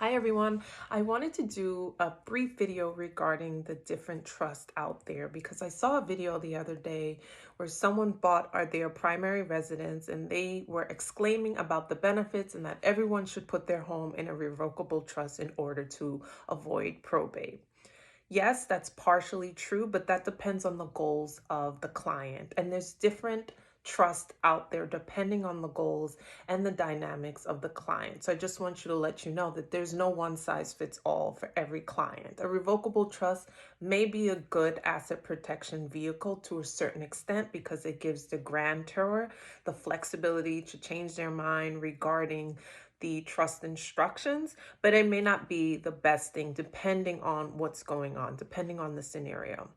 Hi everyone. I wanted to do a brief video regarding the different trusts out there because I saw a video the other day where someone bought their primary residence and they were exclaiming about the benefits and that everyone should put their home in a revocable trust in order to avoid probate. Yes, that's partially true, but that depends on the goals of the client. And there's different trust out there depending on the goals and the dynamics of the client. So I just want you to let you know that there's no one size fits all for every client. A revocable trust may be a good asset protection vehicle to a certain extent because it gives the grantor the flexibility to change their mind regarding the trust instructions, but it may not be the best thing depending on what's going on, depending on the scenario.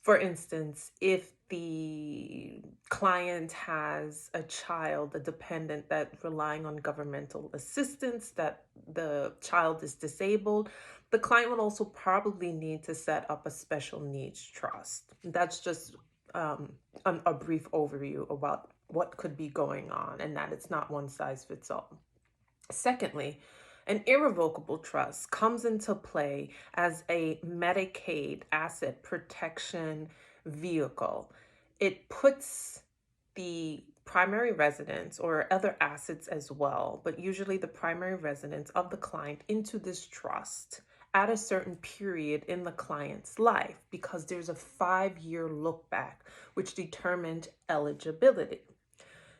For instance, if the client has a child, a dependent that's relying on governmental assistance, that the child is disabled, the client would also probably need to set up a special needs trust. That's just a brief overview about what could be going on and that it's not one size fits all. Secondly, an irrevocable trust comes into play as a Medicaid asset protection vehicle. It puts the primary residence or other assets as well, but usually the primary residence of the client into this trust at a certain period in the client's life because there's a 5-year look back which determined eligibility.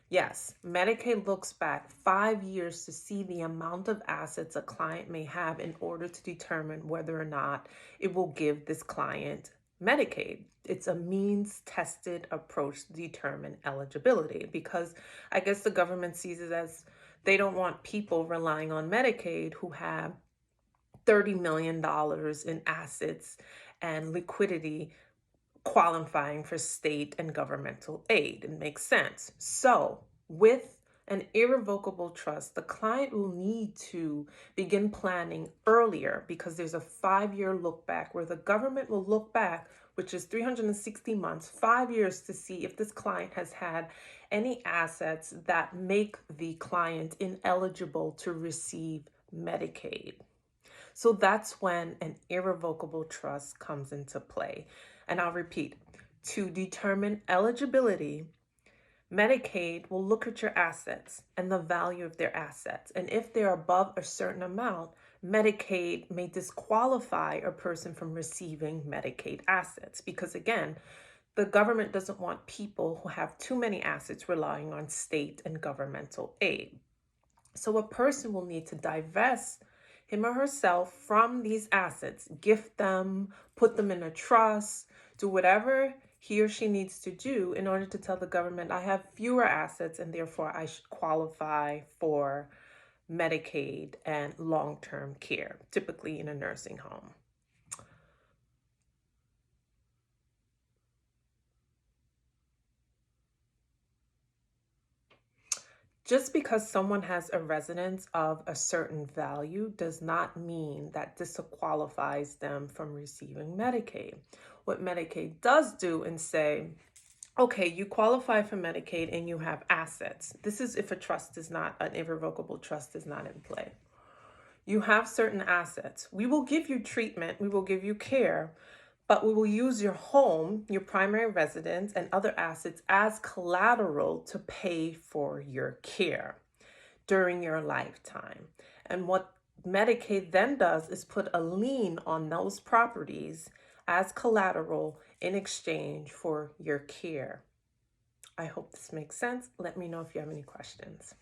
Yes, Medicaid looks back 5 years to see the amount of assets a client may have in order to determine whether or not it will give this client Medicaid. It's a means-tested approach to determine eligibility because I guess the government sees it as they don't want people relying on Medicaid who have $30 million in assets and liquidity qualifying for state and governmental aid. It makes sense. So with an irrevocable trust, the client will need to begin planning earlier because there's a 5-year look back where the government will look back, which is 360 months, 5 years, to see if this client has had any assets that make the client ineligible to receive Medicaid. So that's when an irrevocable trust comes into play. And I'll repeat, to determine eligibility, Medicaid will look at your assets and the value of their assets. And if they're above a certain amount, Medicaid may disqualify a person from receiving Medicaid assets because, again, the government doesn't want people who have too many assets relying on state and governmental aid. So a person will need to divest him or herself from these assets, gift them, put them in a trust, do whatever he or she needs to do in order to tell the government, I have fewer assets and therefore I should qualify for Medicaid and long-term care, typically in a nursing home. Just because someone has a residence of a certain value does not mean that disqualifies them from receiving Medicaid. What Medicaid does do and say, okay, you qualify for Medicaid and you have assets. This is if a trust is not, an irrevocable trust is not in play. You have certain assets. We will give you treatment, we will give you care, but we will use your home, your primary residence, and other assets as collateral to pay for your care during your lifetime. And what Medicaid then does is put a lien on those properties as collateral in exchange for your care. I hope this makes sense. Let me know if you have any questions.